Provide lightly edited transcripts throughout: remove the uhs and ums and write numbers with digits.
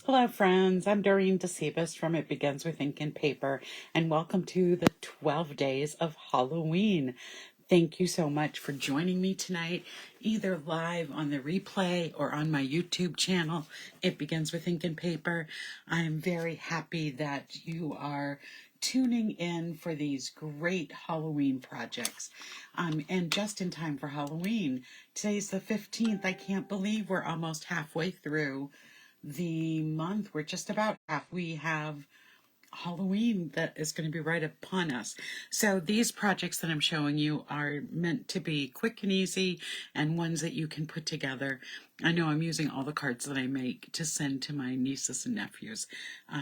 Hello friends, I'm Dorene Decibus from It Begins with Ink and Paper, and welcome to the 12 days of Halloween. Thank you so much for joining me tonight, either live on the replay or on my YouTube channel, It Begins with Ink and Paper. I'm very happy that you are tuning in for these great Halloween projects. And just in time for Halloween. Today's the 15th. I can't believe we're almost halfway through the month. We're just about half. We have Halloween that is going to be right upon us. So these projects that I'm showing you are meant to be quick and easy and ones that you can put together. I know I'm using all the cards that I make to send to my nieces and nephews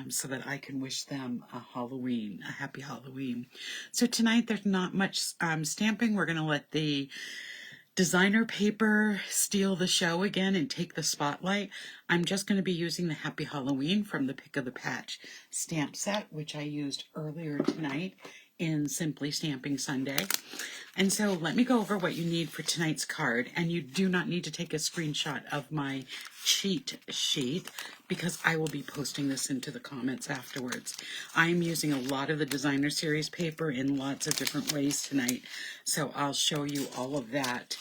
so that I can wish them a happy Halloween. So tonight there's not much stamping. We're going to let the designer paper steal the show again and take the spotlight. I'm just going to be using the Happy Halloween from the Pick of the Patch stamp set, which I used earlier tonight in Simply Stamping Sunday. And so let me go over what you need for tonight's card. And you do not need to take a screenshot of my cheat sheet because I will be posting this into the comments afterwards. I'm using a lot of the designer series paper in lots of different ways tonight, so I'll show you all of that.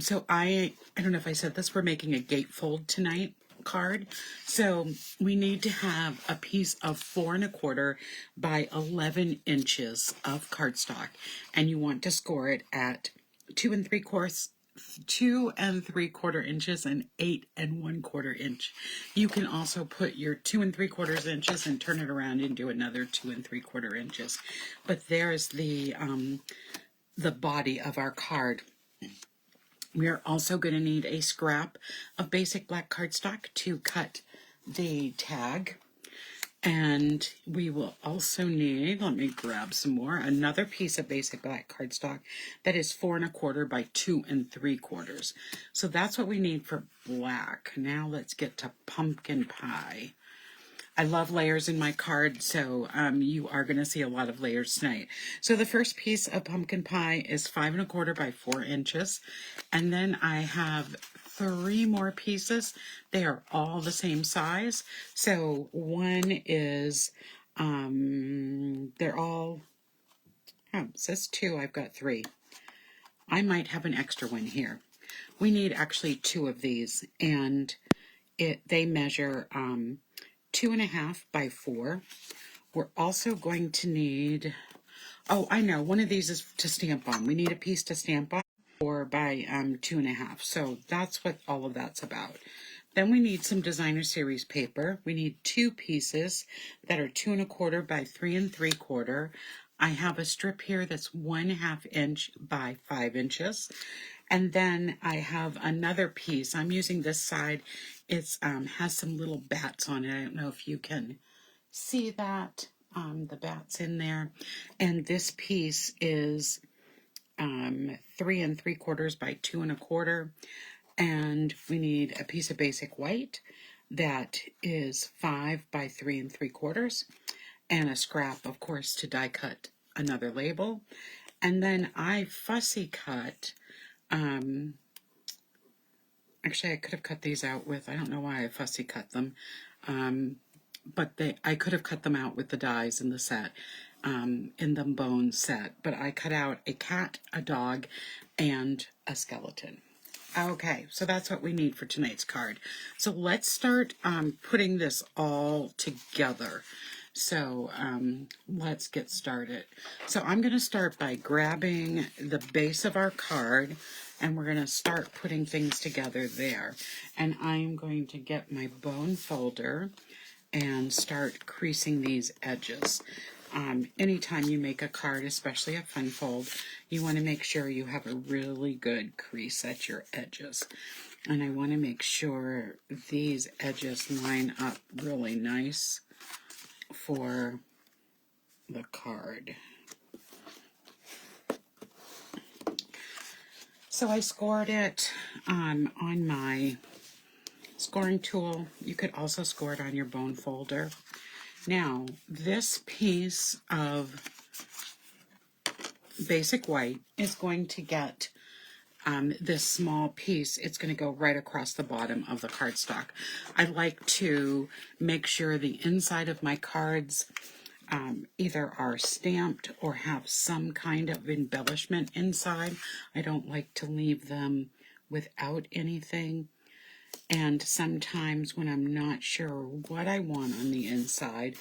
So I don't know if I said this, we're making a gatefold tonight card. So we need to have a piece of 4 1/4 by 11 inches of cardstock, and you want to score it at 2 3/4 inches and 8 1/4 inch. You can also put your 2 3/4 inches and turn it around and do another 2 3/4 inches. But there's the body of our card. We are also going to need a scrap of basic black cardstock to cut the tag. And we will also need, let me grab some more, another piece of basic black cardstock that is 4 1/4 by 2 3/4. So that's what we need for black. Now let's get to pumpkin pie. I love layers in my card, so you are going to see a lot of layers tonight. So the first piece of pumpkin pie is 5 1/4 by 4 inches. And then I have 3 more pieces. They are all the same size. So one is, they're all, it says 2, I've got 3. I might have an extra one here. We need actually 2 of these, and they measure 2 1/2 by 4. We're also going to need, oh, I know, one of these is to stamp on. We need a piece to stamp on, 4 by 2 1/2. So that's what all of that's about. Then we need some designer series paper. We need 2 pieces that are 2 1/4 by 3 3/4. I have a strip here that's 1/2 inch by 5 inches. And then I have another piece. I'm using this side. It's has some little bats on it. I don't know if you can see that, the bats in there. And this piece is 3 3/4 by 2 1/4. And we need a piece of basic white that is 5 by 3 3/4. And a scrap, of course, to die cut another label. And then I fussy cut. Actually, I could have cut these out with, I don't know why I fussy cut them, but I could have cut them out with the dies in the set, in the bone set, but I cut out a cat, a dog, and a skeleton. Okay, so that's what we need for tonight's card. So let's start putting this all together. So let's get started. So I'm going to start by grabbing the base of our card, and we're going to start putting things together there. And I'm going to get my bone folder and start creasing these edges. Anytime you make a card, especially a fun fold, you want to make sure you have a really good crease at your edges. And I want to make sure these edges line up really nice for the card. So I scored it on my scoring tool. You could also score it on your bone folder. Now, this piece of basic white is going to get this small piece, it's going to go right across the bottom of the cardstock. I like to make sure the inside of my cards either are stamped or have some kind of embellishment inside. I don't like to leave them without anything. And sometimes when I'm not sure what I want on the inside,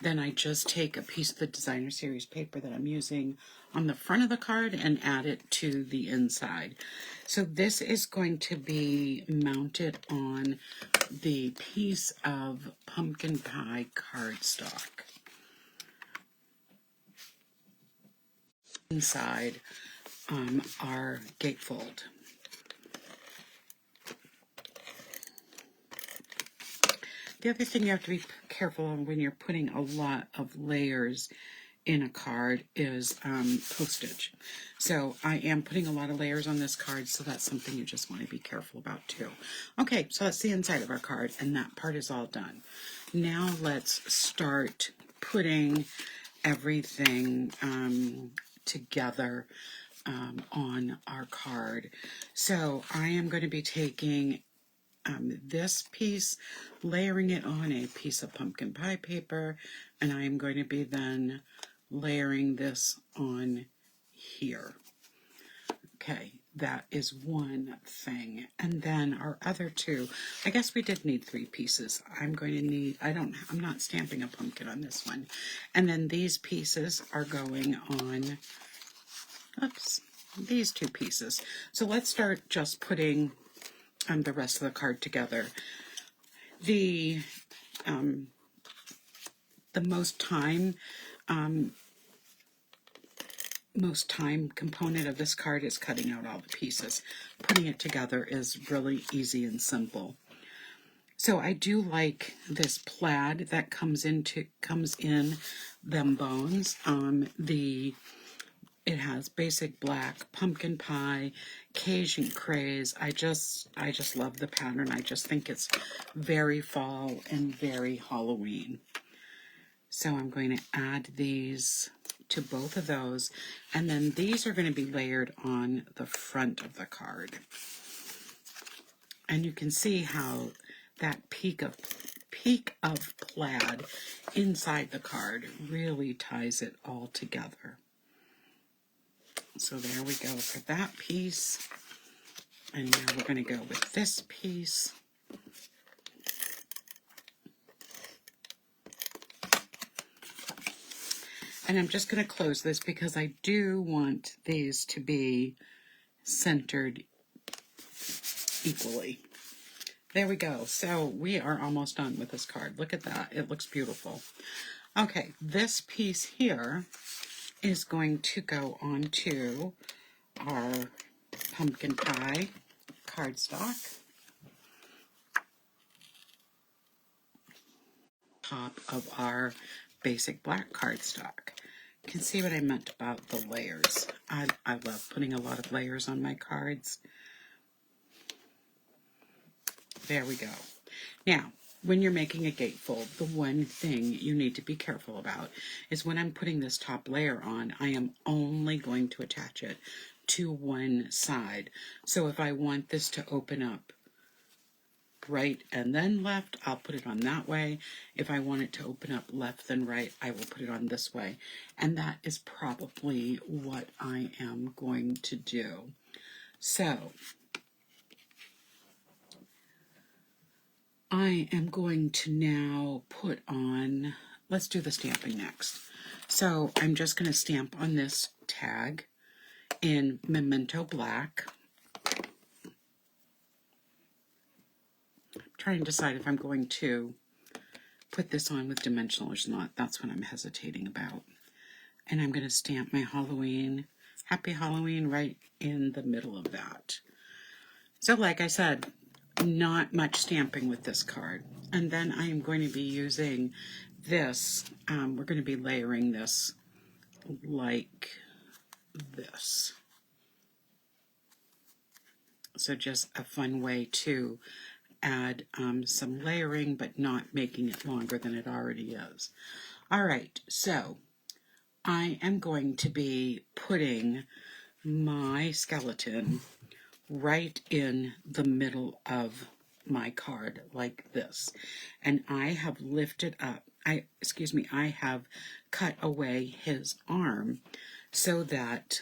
then I just take a piece of the designer series paper that I'm using on the front of the card and add it to the inside. So this is going to be mounted on the piece of pumpkin pie cardstock. Inside our gatefold. The other thing you have to be careful of when you're putting a lot of layers in a card is postage. So I am putting a lot of layers on this card, so that's something you just want to be careful about too. Okay, so that's the inside of our card, and that part is all done. Now let's start putting everything together on our card. So I am going to be taking this piece, layering it on a piece of pumpkin pie paper, and I am going to be then layering this on here. Okay, that is one thing. And then our other two, I guess we did need 3 pieces. I'm going to need, I'm not stamping a pumpkin on this one. And then these pieces are going on, oops, these 2 pieces. So let's start just putting the rest of the card together. The most time component of this card is cutting out all the pieces. Putting it together is really easy and simple. So I do like this plaid that comes in them bones. It has basic black, pumpkin pie, Cajun craze. I just love the pattern. I just think it's very fall and very Halloween. So I'm going to add these to both of those, and then these are going to be layered on the front of the card. And you can see how that peak of plaid inside the card really ties it all together. So there we go for that piece. And now we're going to go with this piece. And I'm just going to close this because I do want these to be centered equally. There we go. So we are almost done with this card. Look at that. It looks beautiful. Okay, this piece here is going to go onto our pumpkin pie cardstock. Top of our basic black cardstock. You can see what I meant about the layers. I love putting a lot of layers on my cards. There we go. Now, when you're making a gatefold, the one thing you need to be careful about is when I'm putting this top layer on, I am only going to attach it to one side. So if I want this to open up right and then left, I'll put it on that way. If I want it to open up left then right, I will put it on this way. And that is probably what I am going to do. So I am going to now put on, let's do the stamping next. So I'm just going to stamp on this tag in Memento Black. I'm trying to decide if I'm going to put this on with dimensional or not. That's what I'm hesitating about. And I'm going to stamp my Halloween, Happy Halloween, right in the middle of that. So like I said, not much stamping with this card. And then I am going to be using this. We're going to be layering this like this. So just a fun way to add some layering, but not making it longer than it already is. All right, so I am going to be putting my skeleton right in the middle of my card like this. And I have lifted up, I have cut away his arm so that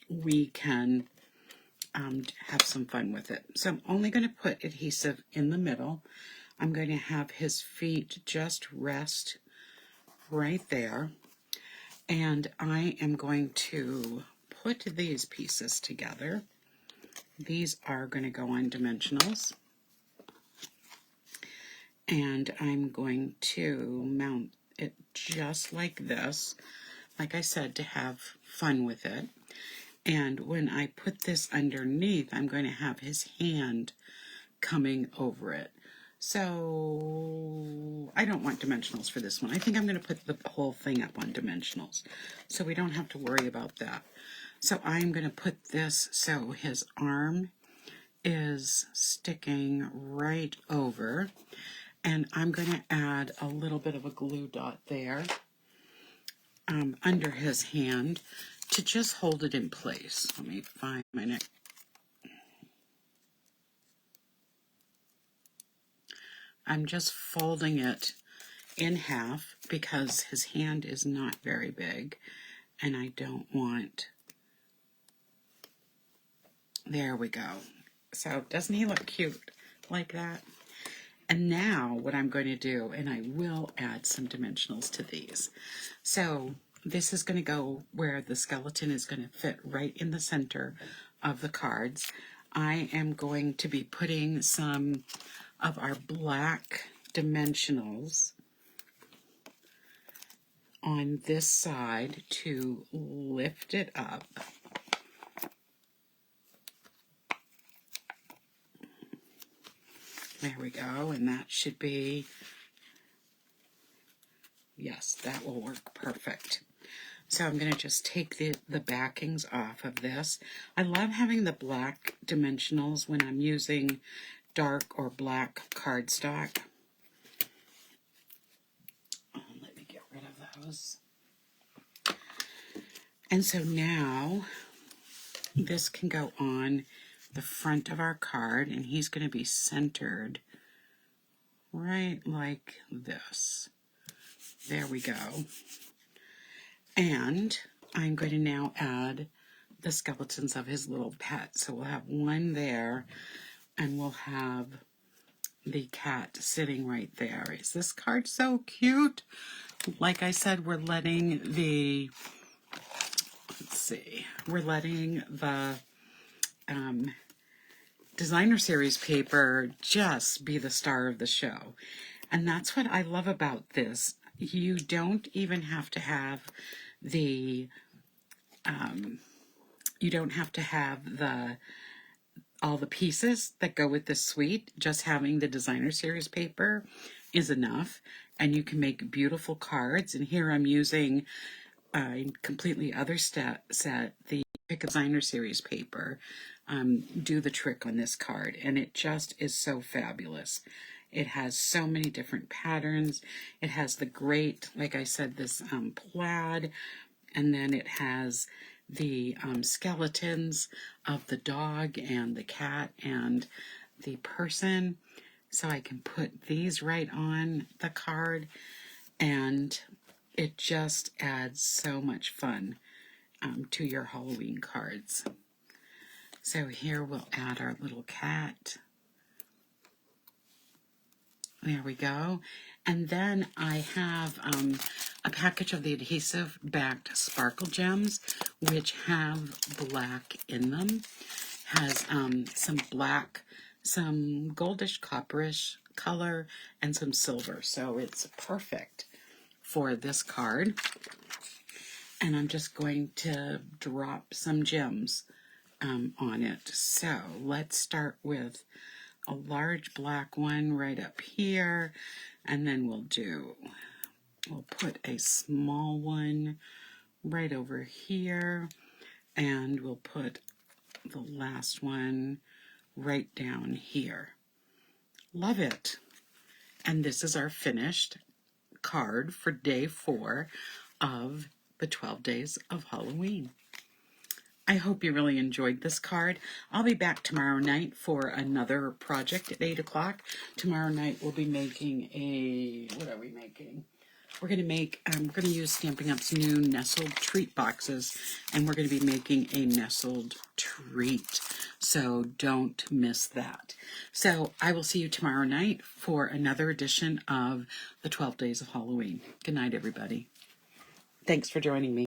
we can have some fun with it. So I'm only going to put adhesive in the middle. I'm going to have his feet just rest right there. And I am going to put these pieces together. These are going to go on dimensionals. And I'm going to mount it just like this, like I said, to have fun with it. And when I put this underneath, I'm going to have his hand coming over it. So I don't want dimensionals for this one. I think I'm going to put the whole thing up on dimensionals, so we don't have to worry about that. So I'm going to put this so his arm is sticking right over, and I'm going to add a little bit of a glue dot there under his hand to just hold it in place. Let me find my next. I'm just folding it in half because his hand is not very big and I don't want, there we go. So doesn't he look cute like that? And now what I'm going to do, and I will add some dimensionals to these. So this is going to go where the skeleton is going to fit right in the center of the cards. I am going to be putting some of our black dimensionals on this side to lift it up. There we go, and that should be, yes, that will work perfect. So I'm going to just take the backings off of this. I love having the black dimensionals when I'm using dark or black cardstock. Let me get rid of those. And so now this can go on the front of our card, and he's going to be centered right like this. There we go. And I'm going to now add the skeletons of his little pet. So we'll have one there, and we'll have the cat sitting right there. Is this card so cute? Like I said, we're letting the, let's see, we're letting the designer series paper just be the star of the show. And that's what I love about this. You don't even have to have the, all the pieces that go with this suite. Just having the designer series paper is enough, and you can make beautiful cards. And here I'm using a completely other set, the designer series paper. Do the trick on this card, and it just is so fabulous. It has so many different patterns. It has the great, like I said, this plaid, and then it has the skeletons of the dog and the cat and the person. So I can put these right on the card, and it just adds so much fun to your Halloween cards. So here we'll add our little cat. There we go. And then I have a package of the adhesive backed sparkle gems, which have black in them. Has some black, some goldish copperish color, and some silver. So it's perfect for this card. And I'm just going to drop some gems on it. So let's start with a large black one right up here, and then we'll put a small one right over here, and we'll put the last one right down here. Love it. And this is our finished card for day 4 of the 12 days of Halloween. I hope you really enjoyed this card. I'll be back tomorrow night for another project at 8 o'clock. Tomorrow night we'll be making what are we making? We're going to use Stampin' Up's new nestled treat boxes, and we're going to be making a nestled treat. So don't miss that. So I will see you tomorrow night for another edition of the 12 Days of Halloween. Good night, everybody. Thanks for joining me.